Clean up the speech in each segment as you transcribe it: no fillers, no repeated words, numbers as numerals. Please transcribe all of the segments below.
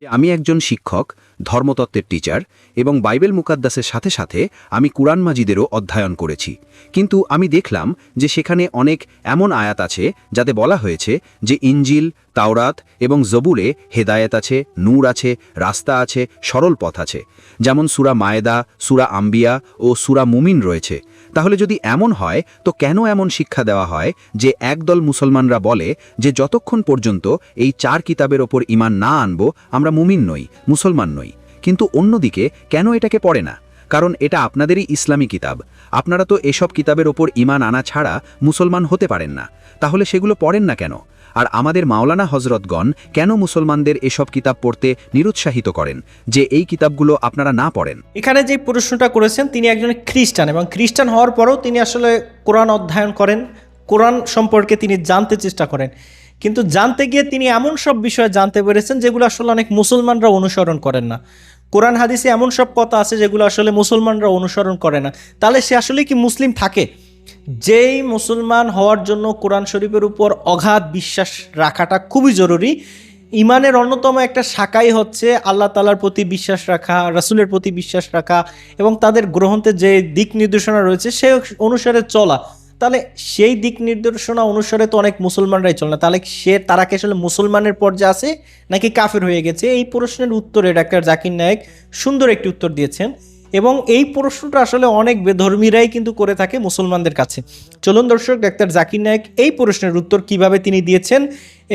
আমি একজন শিক্ষক, ধর্মতত্ত্বের টিচার এবং বাইবেল মুকাদ্দাসের সাথে সাথে আমি কুরআন মাজিদেরও অধ্যয়ন করেছি। কিন্তু আমি দেখলাম যে সেখানে অনেক এমন আয়াত আছে যাতে বলা হয়েছে যে ইনজিল, তাওরাত এবং জবুরে হেদায়েত আছে, নূর আছে, রাস্তা আছে, সরল পথ আছে। যেমন সূরা মায়েদা, সূরা আম্বিয়া ও সূরা মুমিন রয়েছে। তাহলে যদি এমন হয় তো কেন এমন শিক্ষা দেওয়া হয় যে একদল মুসলমানরা বলে যে যতক্ষণ পর্যন্ত এই 4 কিতাবের ওপর ঈমান না আনব আমরা মুমিন নই, মুসলমান নই। কিন্তু অন্যদিকে কেন এটাকে পড়ে না? কারণ এটা আপনাদেরই ইসলামী কিতাব। আপনারা তো এসব কিতাবের ওপর ঈমান আনা ছাড়া মুসলমান হতে পারেন না। তাহলে সেগুলো পড়েন না কেন? আর আমাদের মাওলানা হযরতগণ কেন মুসলমানদের এসব কিতাব পড়তে নিরুৎসাহিত করেন যে এই কিতাবগুলো আপনারা না পড়েন? এখানে যে প্রশ্নটা করেছেন তিনি একজন খ্রিস্টান, এবং খ্রিস্টান হওয়ার পরেও তিনি আসলে কোরআন অধ্যয়ন করেন, কোরআন সম্পর্কে তিনি জানতে চেষ্টা করেন। কিন্তু জানতে গিয়ে তিনি এমন সব বিষয় জানতে পেরেছেন যেগুলো আসলে অনেক মুসলমানরা অনুসরণ করেন না। কোরআন হাদিসে এমন সব কথা আছে যেগুলো আসলে মুসলমানরা অনুসরণ করে না। তাহলে সে আসলে কি মুসলিম থাকে? যেই মুসলমান হওয়ার জন্য কোরআন শরীফের উপর অগাধ বিশ্বাস রাখাটা খুবই জরুরি। ইমানের অন্যতম একটা শাখাই হচ্ছে আল্লাহ তাআলার প্রতি বিশ্বাস রাখা, রাসূলের প্রতি বিশ্বাস রাখা এবং তাদের গ্রন্থে যে দিক নির্দেশনা রয়েছে সে অনুসারে চলা। তাহলে সেই দিক নির্দেশনা অনুসারে তো অনেক মুসলমানরাই চলে না। তাহলে তারা কি আসলে মুসলমানের পর্যায়ে আছে নাকি কাফের হয়ে গেছে? এই প্রশ্নের উত্তরে ডাক্তার জাকির নায়েক সুন্দর একটি উত্তর দিয়েছেন, এবং এই প্রশ্নটা আসলে অনেক বেধর্মীরাই কিন্তু করে থাকে মুসলমানদের কাছে। চলুন দর্শক, ডাক্তার জাকির নায়েক এই প্রশ্নের উত্তর কিভাবে তিনি দিয়েছেন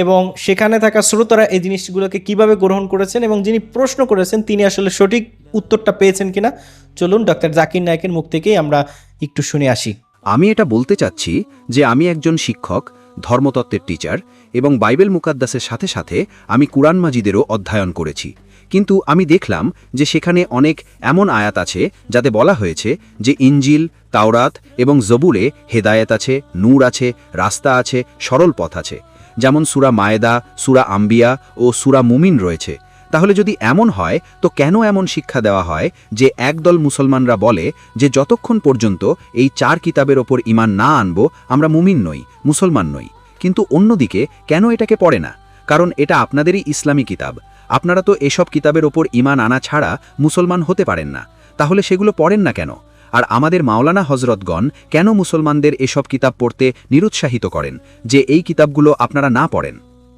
এবং সেখানে থাকা শ্রোতারা এই জিনিসগুলোকে কিভাবে গ্রহণ করেছেন এবং যিনি প্রশ্ন করেছেন তিনি আসলে সঠিক উত্তরটা পেয়েছেন কিনা, চলুন ডাক্তার জাকির নায়েকের মুখ থেকেই আমরা একটু শুনে আসি। আমি এটা বলতে চাচ্ছি যে আমি একজন শিক্ষক, ধর্মতত্ত্বের টিচার এবং বাইবেল মুকাদ্দাসের সাথে সাথে আমি কুরআন মাজিদেরও অধ্যয়ন করেছি। কিন্তু আমি দেখলাম যে সেখানে অনেক এমন আয়াত আছে যাতে বলা হয়েছে যে ইনজিল, তাওরাত এবং জবুরে হেদায়েত আছে, নূর আছে, রাস্তা আছে, সরল পথ আছে। যেমন সূরা মায়েদা, সূরা আম্বিয়া ও সূরা মুমিন রয়েছে। তাহলে যদি এমন হয় তো কেন এমন শিক্ষা দেওয়া হয় যে একদল মুসলমানরা বলে যে যতক্ষণ পর্যন্ত এই 4 কিতাবের ওপর ঈমান না আনব আমরা মুমিন নই, মুসলমান নই? কিন্তু অন্যদিকে কেন এটাকে পড়ে না? কারণ এটা আপনাদেরই ইসলামী কিতাব। আপনারা তো এসব কিতাবের ওপর ঈমান আনা ছাড়া মুসলমান হতে পারেন না। তাহলে সেগুলো পড়েন না কেন? আর আমাদের মাওলানা হযরতগণ কেন মুসলমানদের এসব কিতাব পড়তে নিরুৎসাহিত করেন যে এই কিতাবগুলো আপনারা না পড়েন?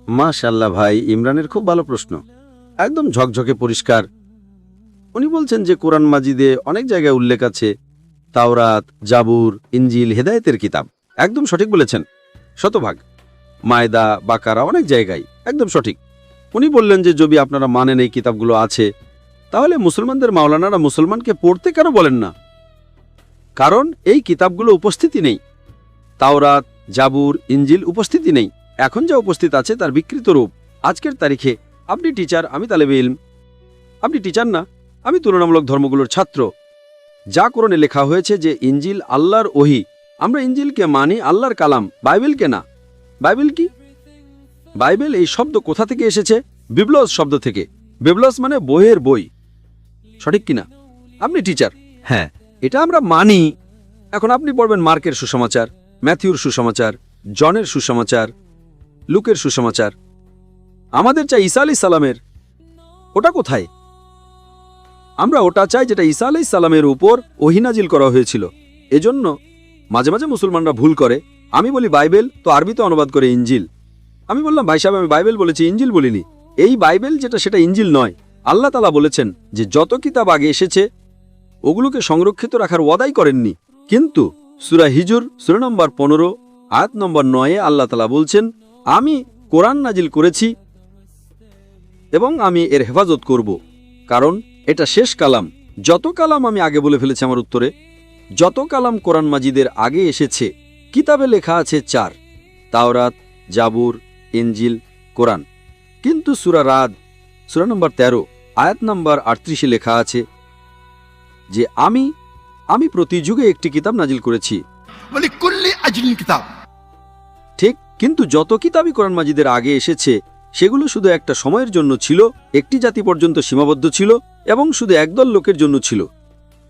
মাশাআল্লাহ ভাই, ইমরানের খুব ভালো প্রশ্ন, একদম ঝকঝকে পরিষ্কার। উনি বলছেন যে কোরআন মাজিদে অনেক জায়গায় উল্লেখ আছে তাওরাত, জাবুর, ইনজিল হেদায়েতের কিতাব। একদম সঠিক বলেছেন, শতভাগ। মায়দা, বাকারা, অনেক জায়গায় একদম সঠিক। উনি বললেন যে যদি আপনারা মানেন এই কিতাবগুলো আছে তাহলে মুসলমানদের মাওলানারা মুসলমানকে পড়তে কেন বলেন না? কারণ এই কিতাবগুলো উপস্থিতি নেই। তাওরাত, জাবুর, ইনজিল উপস্থিতি নেই। এখন যা উপস্থিত আছে তার বিকৃত রূপ। আজকের তারিখে আপনি টিচার, আমি তালেবে ইলম। আপনি টিচার না, আমি তুলনামূলক ধর্মগুলোর ছাত্র। যা কোরআনে লেখা হয়েছে যে ইনজিল আল্লাহর ওহী, আমরা ইনজিলকে মানি আল্লাহর কালাম, বাইবেলকে না। বাইবেল কি? বাইবেল এই শব্দ কোথা থেকে এসেছে? বিবলস শব্দ থেকে। বিবলস মানে বইয়ের বই, সঠিক কিনা? আপনি টিচার, হ্যাঁ, এটা আমরা মানি। এখন আপনি পড়বেন মার্কের সুসমাচার, ম্যাথিউর সুসমাচার, জনের সুসমাচার, লুকের সুসমাচার। আমাদের চাই ঈসা আলাইহিস সালামের। ওটা কোথায়? আমরা ওটা চাই যেটা ঈসা আলাইহিস সালামের উপর ওহী নাজিল করা হয়েছিল। এজন্য মাঝে মাঝে মুসলমানরা ভুল করে। আমি বলি বাইবেল, তো আরবিতে অনুবাদ করে ইনজিল। আমি বললাম ভাই সাহেব, আমি বাইবেল বলেছি, ইনজিল বলিনি। এই বাইবেল যেটা সেটা ইনজিল নয়। আল্লাহ তাআলা বলেছেন যে যত কিতাব আগে এসেছে ওগুলোকে সংরক্ষিত রাখার ওয়াদাই করেননি। কিন্তু সূরা হিজর সূরা নম্বর 15 আয়াত নম্বর 9 আল্লাহ তাআলা বলছেন আমি কোরআন নাজিল করেছি এবং আমি এর হেফাজত করব, কারণ এটা শেষ কালাম। যত কালাম আমি আগে বলে ফেলেছি আমার উত্তরে, যত কালাম কোরআন মাজিদের আগে এসেছে কিতাবে লেখা আছে 4, তাওরাত, জাবুর, ইনজিল, কোরআন। কিন্তু সূরা রাদ সূরা নম্বর 13 আয়াত নম্বর 38 লেখা আছে যে আমি প্রতি যুগে একটি কিতাব নাজিল করেছি। ঠিক, কিন্তু যত কিতাবই কোরআন মাজিদের আগে এসেছে সেগুলো শুধু একটা সময়ের জন্য ছিল, একটি জাতি পর্যন্ত সীমাবদ্ধ ছিল এবং শুধু একদল লোকের জন্য ছিল।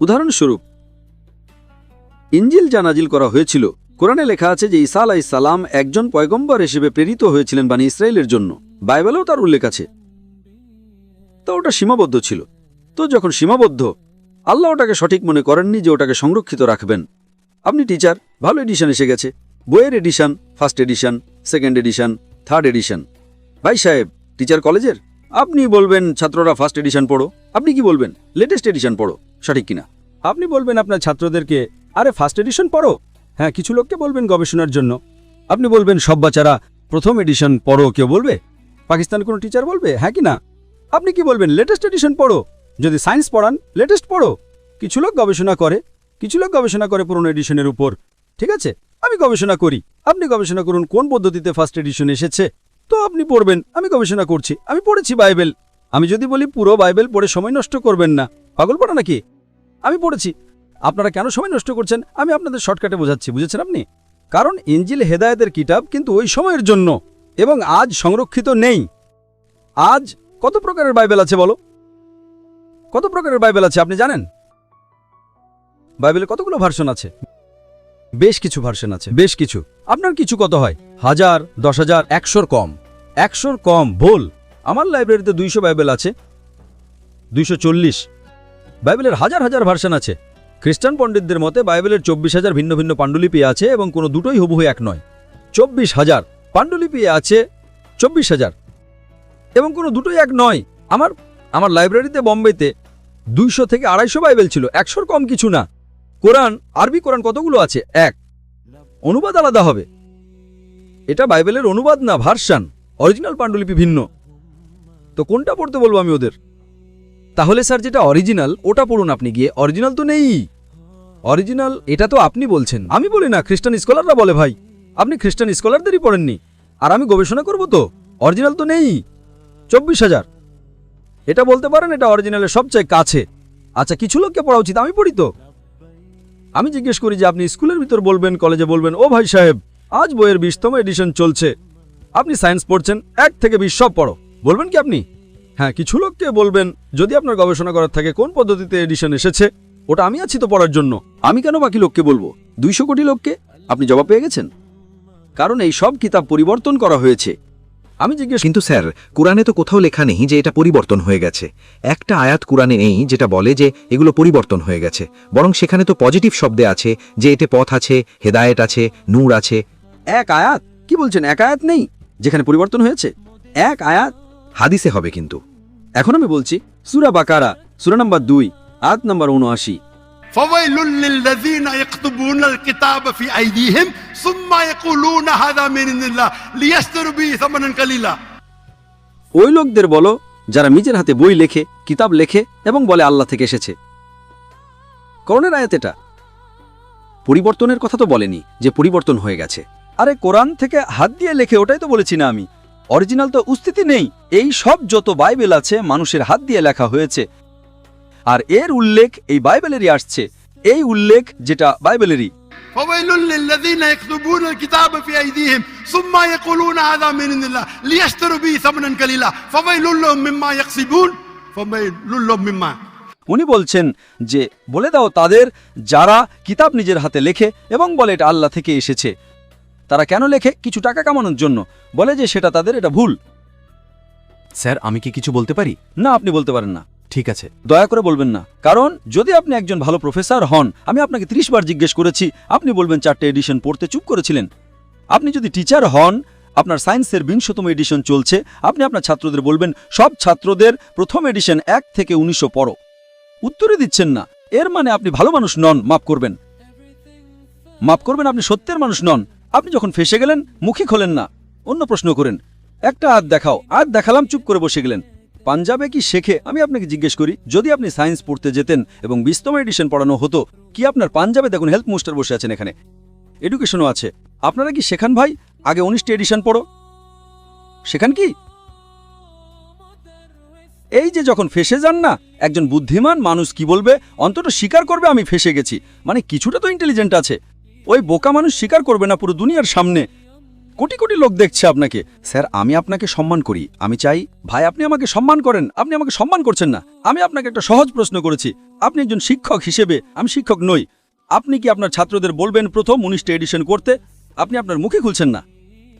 উদাহরণস্বরূপ ইনজিল যা নাজিল করা হয়েছিল, কোরআনে লেখা আছে যে ঈসা আলাইহিস সালাম একজন পয়গম্বর হিসেবে প্রেরিত হয়েছিলেন বনী ইসরাইলের জন্য। বাইবেলেও তার উল্লেখ আছে। তো ওটা সীমাবদ্ধ ছিল। তো যখন সীমাবদ্ধ, আল্লাহ ওটাকে সঠিক মনে করেননি যে ওটাকে সংরক্ষিত রাখবেন। আপনি টিচার, ভালো এডিশন এসে গেছে, বইয়ের edition, first edition, second edition, third edition. ভাই সাহেব, টিচার কলেজের, আপনি বলবেন ছাত্ররা ফার্স্ট এডিশন পড়ো, আপনি কি বলবেন লেটেস্ট এডিশন পড়ো, সঠিক কিনা? আপনি বলবেন আপনার ছাত্রদেরকে, আরে ফার্স্ট এডিশন পড়ো। হ্যাঁ, কিছু লোককে বলবেন গবেষণার জন্য। আপনি বলবেন সব বাচ্চারা প্রথম এডিশন পড়ো, কেউ বলবে? পাকিস্তানের কোনো টিচার বলবে? হ্যাঁ কি না? আপনি কি বলবেন লেটেস্ট এডিশন পড়ো? যদি সায়েন্স পড়ান, লেটেস্ট পড়ো। কিছু লোক গবেষণা করে, কিছু লোক গবেষণা করে পুরনো এডিশনের উপর। ঠিক আছে, আমি গবেষণা করি, আপনি গবেষণা করুন কোন পদ্ধতিতে ফার্স্ট এডিশন এসেছে, তো আপনি পড়বেন। আমি গবেষণা করছি, আমি পড়েছি বাইবেল। আমি যদি বলি পুরো বাইবেল পড়ে সময় নষ্ট করবেন না, পাগল পড়া নাকি? আমি পড়েছি। আপনারা কেন সময় নষ্ট করছেন আমি আপনাদের শর্টকাটে বোঝাচ্ছি, বুঝেছেন আপনি? কারণ ইনজিল হেদায়েতের কিতাব কিন্তু ওই সময়ের জন্য, এবং আজ সংরক্ষিত নেই। আজ কত প্রকারের বাইবেল আছে বলো? কত প্রকারের বাইবেল আছে আপনি জানেন? বাইবেলে কতগুলো ভার্সন আছে? বেশ কিছু ভার্সন আছে, বেশ কিছু। আপনার কিছু কত হয়? 1000, 10,000, 100-র কম। 100-র কম ভুল। আমার লাইব্রেরিতে 200 বাইবেল আছে, 240। বাইবেলের হাজার হাজার ভার্সন আছে। খ্রিস্টান পণ্ডিতদের মতে বাইবেলের 24,000 ভিন্ন ভিন্ন পাণ্ডুলিপি আছে, এবং কোনো দুটোই হুবহু এক নয়। 24,000 পাণ্ডুলিপি আছে, 24,000, এবং কোনো দুটোই এক নয়। আমার লাইব্রেরিতে বোম্বেতে 200 থেকে 250 বাইবেল ছিল, 100-র কম কিছু না। কোরআন, আরবি কোরআন কতগুলো আছে? এক। অনুবাদ আলাদা হবে। এটা বাইবেলের অনুবাদ না, ভার্সন। অরিজিনাল পাণ্ডুলিপি ভিন্ন। তো কোনটা পড়তে বলবো আমি ওদের? তাহলে স্যার যেটা অরিজিনাল ওটা পড়ুন আপনি গিয়ে। অরিজিনাল তো নেই। অরিজিনাল এটা তো আপনি বলছেন, আমি বলি না, খ্রিস্টান স্কলাররা বলে। ভাই, আপনি খ্রিস্টান স্কলারদেরই পড়েননি, আর আমি গবেষণা করব তো? অরিজিনাল তো নেই। 24,000 এটা বলতে পারেন এটা অরিজিনালের সবচেয়ে কাছে। আচ্ছা, কিছু লোককে পড়া উচিত, আমি পড়ি তো। আমি জিজ্ঞেস করি যে আপনি স্কুলের ভিতর বলবেন, কলেজে বলবেন, ও ভাই সাহেব আজ বইয়ের 20তম এডিশন চলছে, আপনি সায়েন্স পড়ছেন, 1 থেকে 20 সব পড়ো, বলবেন কি আপনি? হ্যাঁ, কিছু লোককে বলবেন যদি আপনার গবেষণা করার থাকে কোন পদ্ধতিতে এডিশন এসেছে, ওটা আমি আছি তো পড়ার জন্য। আমি কেন বাকি লোককে বলবো? 200 কোটি লোককে। আপনি জবাব পেয়ে গেছেন? কারণ এই সব কিতাব পরিবর্তন করা হয়েছে। আমি জিজ্ঞেস, কিন্তু স্যার, কোরআনে তো কোথাও লেখা নেই যে এটা পরিবর্তন হয়ে গেছে। একটা আয়াত কোরআনে নেই যেটা বলে যে এগুলো পরিবর্তন হয়ে গেছে, বরং সেখানে তো পজিটিভ শব্দে আছে যে এতে পথ আছে, হেদায়েত আছে, নূর আছে। এক আয়াত? কি বলছেন? এক আয়াত নেই যেখানে পরিবর্তন হয়েছে? এক আয়াত হাদিসে হবে কিন্তু। এখন আমি বলছি, সূরা বাকারা, সূরা নাম্বার 2, আয়াত নাম্বার 79। فويل للذين يكتبون الكتاب في أيديهم ثم يقولون هذا من عند الله ليشتروا به ثمنا قليلا। ওই লোকদের বলো যারা নিজের হাতে বই লেখে, কিতাব লেখে এবং বলে আল্লাহ থেকে এসেছে। কোরআনের আয়াত এটা। পরিবর্তনের কথা তো বলেনি যে পরিবর্তন হয়ে গেছে। আরে কোরআন থেকে হাত দিয়ে লেখে, ওটাই তো বলেছি না আমি। অরিজিনাল তো উস্থিতি নেই। এই সব যত বাইবেল আছে মানুষের হাত দিয়ে লেখা হয়েছে, আর এর উল্লেখ এই বাইবেলেরই আসছে। এই উল্লেখ যেটা বাইবেলেরই। فويل للذين يكتبون الكتاب في أيديهم ثم يقولون هذا من عند الله ليشتروا به ثمنا قليلا فويل لهم مما يكسبون فويل لهم مما। উনি বলছেন যে বলে দাও তাদের যারা কিতাব নিজের হাতে লেখে এবং বলে এটা আল্লাহ থেকে এসেছে। তারা কেন লেখে? কিছু টাকা কামানোর জন্য। বলে যে সেটা তাদের, এটা ভুল। স্যার, আমি কি কিছু বলতে পারি? না, আপনি বলতে পারেন না। ঠিক আছে। দয়া করে বলবেন না, কারণ যদি আপনি একজন ভালো প্রফেসর হন, আমি আপনাকে 30 বার জিজ্ঞেস করেছি, আপনি বলবেন 4টে এডিশন পড়তে চুপ করেছিলেন। আপনি যদি টিচার হন, আপনার সায়েন্সের 20তম এডিশন চলছে, আপনি আপনার ছাত্রদের বলবেন সব ছাত্রদের প্রথম এডিশন 1 থেকে 1900 পড়ো। উত্তরই দিচ্ছেন না। এর মানে আপনি ভালো মানুষ নন। মাফ করবেন, মাফ করবেন, আপনি সত্যের মানুষ নন। আপনি যখন ফেসে গেলেন মুখই খোলেন না, অন্য প্রশ্ন করেন। একটা আয়াত দেখাও, আয়াত দেখালাম, চুপ করে বসে গেলেন। পাঞ্জাবে কি শেখে? আমি আপনাকে জিজ্ঞেস করি, যদি আপনি সায়েন্স পড়তে যেতেন এবং 20তম এডিশন পড়ানো হতো, কি আপনার পাঞ্জাবে দেখুন হেলথ মিনিস্টার বসে আছেন, এখানে এডুকেশনও আছে, আপনারা কি শেখান ভাই আগে 19টি এডিশন পড়ো? শেখান কি? এই যে যখন ফেসে যান না, একজন বুদ্ধিমান মানুষ কি বলবে? অন্তত স্বীকার করবে আমি ফেসে গেছি, মানে কিছুটা তো ইন্টেলিজেন্ট আছে। ওই বোকা মানুষ স্বীকার করবে না পুরো দুনিয়ার সামনে। কোটি কোটি লোক দেখছে আপনাকে। স্যার, আমি আপনাকে সম্মান করি, আমি চাই। ভাই, আপনি আমাকে সম্মান করেন, আপনি আমাকে সম্মান করছেন না। আমি আপনাকে একটা সহজ প্রশ্ন করেছি, আপনি একজন শিক্ষক হিসেবে, আমি শিক্ষক নই, আপনি কি আপনার ছাত্রদের বলবেন প্রথম 19টা এডিশন করতে? আপনি আপনার মুখে খুলছেন না।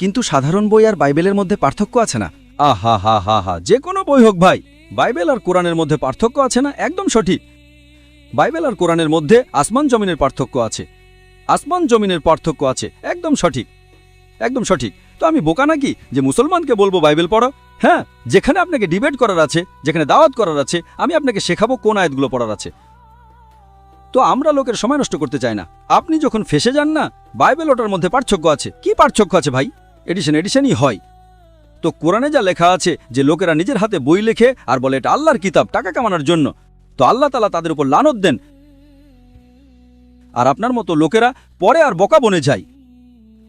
কিন্তু সাধারণ বই আর বাইবেলের মধ্যে পার্থক্য আছে না? আহা হা হা হা, যে কোনো বই হোক ভাই, বাইবেল আর কোরআনের মধ্যে পার্থক্য আছে না? একদম সঠিক। বাইবেল আর কোরআনের মধ্যে আসমান জমিনের পার্থক্য আছে। আসমান জমিনের পার্থক্য আছে, একদম সঠিক, একদম সঠিক। তো আমি বোকা নাকি যে মুসলমানকে বলবো বাইবেল পড়ো? হ্যাঁ, যেখানে আপনাকে ডিবেট করার আছে, যেখানে দাওয়াত করার আছে, আমি আপনাকে শেখাবো কোন আয়াতগুলো পড়ার আছে। তো আমরা লোকের সময় নষ্ট করতে চাই না। আপনি যখন ফেসে যান না, বাইবেল ওটার মধ্যে পার্থক্য আছে। কি পার্থক্য আছে ভাই? এডিশনই হয়। তো কোরআনে যা লেখা আছে যে লোকেরা নিজের হাতে বই লেখে আর বলে এটা আল্লাহর কিতাব টাকা কামানোর জন্য, তো আল্লাহ তাআলা তাদের উপর লানত দেন। আর আপনার মতো লোকেরা পরে আর বোকা বনে যায়।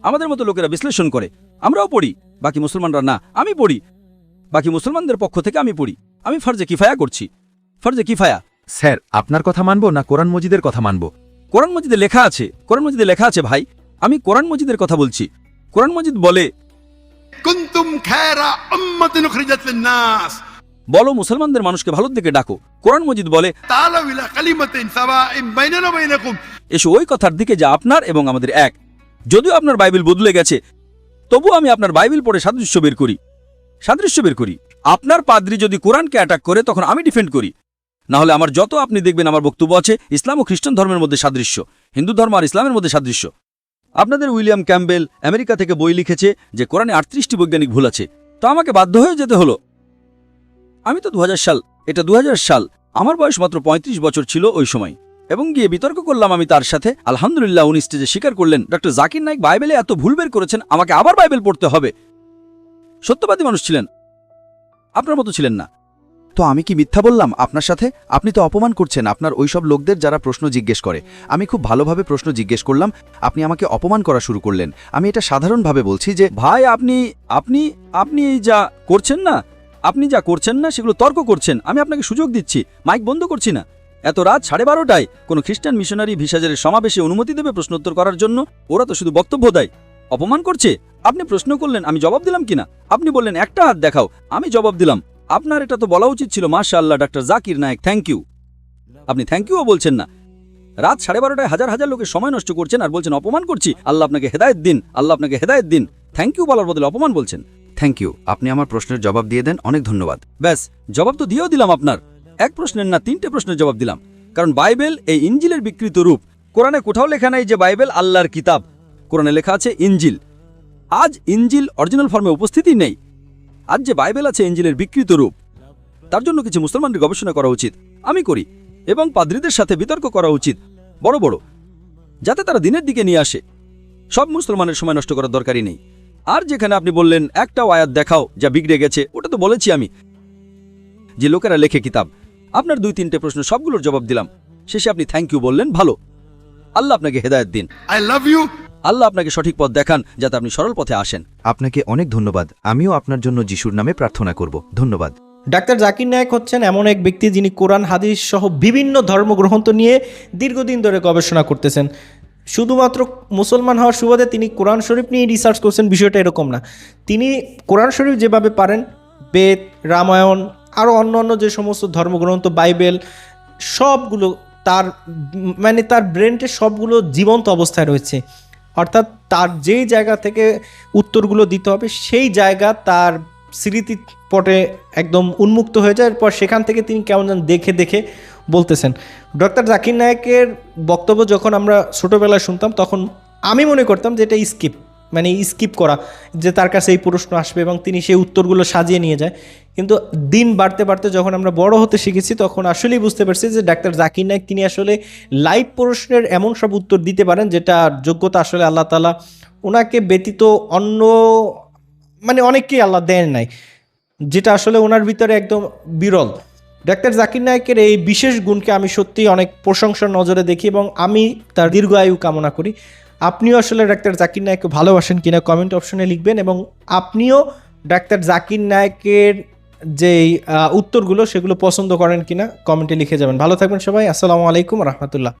আমাদের মতো লোকেরা বিশ্লেষণ করে। আমরাও পড়ি, বাকি মুসলমানরা না। আমি পড়ি, বাকি মুসলমানদের পক্ষ থেকে আমি পড়ি। আমি ফরজে কিফায়া করছি, ফরজে কিফায়া। স্যার আপনার কথা মানবো না কোরআন মজিদের কথা মানবো? কোরআন মজিদে লেখা আছে, কোরআন মজিদে লেখা আছে ভাই। আমি কোরআন মজিদের কথা বলছি। কোরআন মজিদ বলে, كنتم خير أمة أخرجت للناس বলো মুসলমানদের মানুষকে ভালোর দিকে ডাকো। কোরআন মজিদ বলে, تعالوا إلى كلمة سواء بيننا وبينكم এসো ওই কথার দিকে যা আপনার এবং আমাদের এক। যদিও আপনার বাইবেল বদলে গেছে, তবু আমি আপনার বাইবেল পড়ে সাদৃশ্য বের করি। আপনার পাদ্রী যদি কোরআনকে অ্যাটাক করে তখন আমি ডিফেন্ড করি। না হলে আমার যত আপনি দেখবেন আমার বক্তব্য আছে ইসলাম ও খ্রিস্টান ধর্মের মধ্যে সাদৃশ্য, হিন্দু ধর্ম আর ইসলামের মধ্যে সাদৃশ্য। আপনাদের উইলিয়াম ক্যাম্বেল আমেরিকা থেকে বই লিখেছে যে কোরআনে 38টি বৈজ্ঞানিক ভুল আছে। তো আমাকে বাধ্য হয়ে যেতে হলো। আমি তো 2000 সাল, এটা 2000 সাল, আমার বয়স মাত্র 35 বছর ছিল ওই সময়। এবং গিয়ে বিতর্ক করলাম আমি তার সাথে। আলহামদুলিল্লাহ উনি স্টেজে স্বীকার করলেন, ডক্টর জাকির নায়েক বাইবেলে এত ভুল বের করেছেন, আমাকে আবার বাইবেল পড়তে হবে। সত্যবাদী মানুষ ছিলেন, আপনার মতো ছিলেন না। তো আমি কি মিথ্যা বললাম আপনার সাথে? আপনি তো অপমান করছেন আপনার ওইসব লোকদের যারা প্রশ্ন জিজ্ঞেস করে। আমি খুব ভালোভাবে প্রশ্ন জিজ্ঞেস করলাম, আপনি আমাকে অপমান করা শুরু করলেন। আমি এটা সাধারণভাবে বলছি যে ভাই আপনি এই যা করছেন না সেগুলো তর্ক করছেন। আমি আপনাকে সুযোগ দিচ্ছি, মাইক বন্ধ করছি না। এত রাত 12:30টায় কোনো খ্রিস্টান মিশনারি ভিসাজের সমাবেশে অনুমতি দেবে প্রশ্নোত্তর করার জন্য? ওরা তো শুধু বক্তব্য দেয়, অপমান করছে। আপনি প্রশ্ন করলেন, আমি জবাব দিলাম কিনা? আপনি বললেন একটা হাত দেখাও, আমি জবাব দিলাম। আপনার এটা তো বলা উচিত ছিল, মাশাআল্লাহ doctor Zakir Naik, thank you. আপনি থ্যাংক ইউও বলছেন না। রাত 12:30টায় হাজার হাজার লোকের সময় নষ্ট করছেন আর বলছেন অপমান করছি। আল্লাহ আপনাকে হেদায়েত দিন, আল্লাহ আপনাকে হেদায়েত দিন। থ্যাংক ইউ বলার বদলে অপমান বলছেন। থ্যাংক ইউ, আপনি আমার প্রশ্নের জবাব দিয়ে দেন, অনেক ধন্যবাদ। ব্যাস, জবাব তো দিয়েও দিলাম আপনার। এক প্রশ্নের না 3টে প্রশ্নের জবাব দিলাম। কারণ বাইবেল এই ইঞ্জিলের বিকৃত রূপ। কোরআনে কোথাও লেখা নাই যে বাইবেল আল্লাহর কিতাব। কোরআনে লেখা আছে ইঞ্জিল। আজ ইঞ্জিল অরিজিনাল ফর্মে উপস্থিতি নেই। আজ যে বাইবেল আছে ইঞ্জিলের বিকৃত রূপ। তার জন্য কিছু মুসলমানদের গবেষণা করা উচিত, আমি করি, এবং পাদ্রীদের সাথে বিতর্ক করা উচিত বড় বড়, যাতে তারা দিনের দিকে নিয়ে আসে। সব মুসলমানের সময় নষ্ট করার দরকারই নেই। আর যেখানে আপনি বললেন একটাও আয়াত দেখাও যা বিগড়ে গেছে, ওটা তো বলেছি আমি যে লোকেরা লেখে কিতাব। আপনার 2-3টে প্রশ্ন সবগুলোর জবাব দিলাম। শেষে আপনি থ্যাংক ইউ বললেন, ভালো। আল্লাহ আপনাকে হেদায়েত দিন। I love you আল্লাহ আপনাকে সঠিক পথ দেখান যাতে আপনি সরল পথে আসেন। আপনাকে অনেক ধন্যবাদ। আমিও আপনার জন্য যিশুর নামে প্রার্থনা করব। ধন্যবাদ। ডাক্তার জাকির নায়েক হচ্ছেন এমন এক ব্যক্তি যিনি কোরআন হাদিস সহ বিভিন্ন ধর্মগ্রন্থ নিয়ে দীর্ঘদিন ধরে গবেষণা করতেছেন। শুধুমাত্র মুসলমান হওয়ার সুবাদে তিনি কোরআন শরীফ নিয়ে রিসার্চ করছেন, বিষয়টা এরকম না। তিনি কোরআন শরীফ যেভাবে পারেন, বেদ, রামায়ণ, আরও অন্য যে সমস্ত ধর্মগ্রন্থ, বাইবেল, সবগুলো তার ব্রেনটে সবগুলো জীবন্ত অবস্থায় রয়েছে। অর্থাৎ তার যেই জায়গা থেকে উত্তরগুলো দিতে হবে সেই জায়গা তার স্মৃতিপটে একদম উন্মুক্ত হয়ে যায়। এরপর সেখান থেকে তিনি কেমন যেন দেখে দেখে বলতেছেন। ডক্টর জাকির নায়েকের বক্তব্য যখন আমরা ছোটোবেলায় শুনতাম তখন আমি মনে করতাম যে এটা স্কিপ করা, যে তার কাছে এই প্রশ্ন আসবে এবং তিনি সেই উত্তরগুলো সাজিয়ে নিয়ে যায়। কিন্তু দিন বাড়তে বাড়তে যখন আমরা বড় হতে শিখেছি তখন আসলেই বুঝতে পারছি যে ডাক্তার জাকির নায়েক তিনি আসলে লাইভ প্রশ্নের এমন সব উত্তর দিতে পারেন যেটা যোগ্যতা আসলে আল্লাহ তাআলা ওনাকে ব্যতীত অন্য অনেককেই আল্লাহ দেন নাই, যেটা আসলে ওনার ভিতরে একদম বিরল। ডাক্তার জাকির নায়েকের এই বিশেষ গুণকে আমি সত্যিই অনেক প্রশংসার নজরে দেখি এবং আমি তার দীর্ঘ আয়ু কামনা করি। আপনিও আসলে ডাক্তার জাকির নায়েককে ভালোবাসেন কিনা কমেন্ট অপশনে লিখবেন এবং আপনিও ডাক্তার জাকির নায়েকের যেই উত্তরগুলো সেগুলো পছন্দ করেন কিনা কমেন্টে লিখে যাবেন। ভালো থাকবেন সবাই। আসসালামু আলাইকুম রহমতুল্লাহ।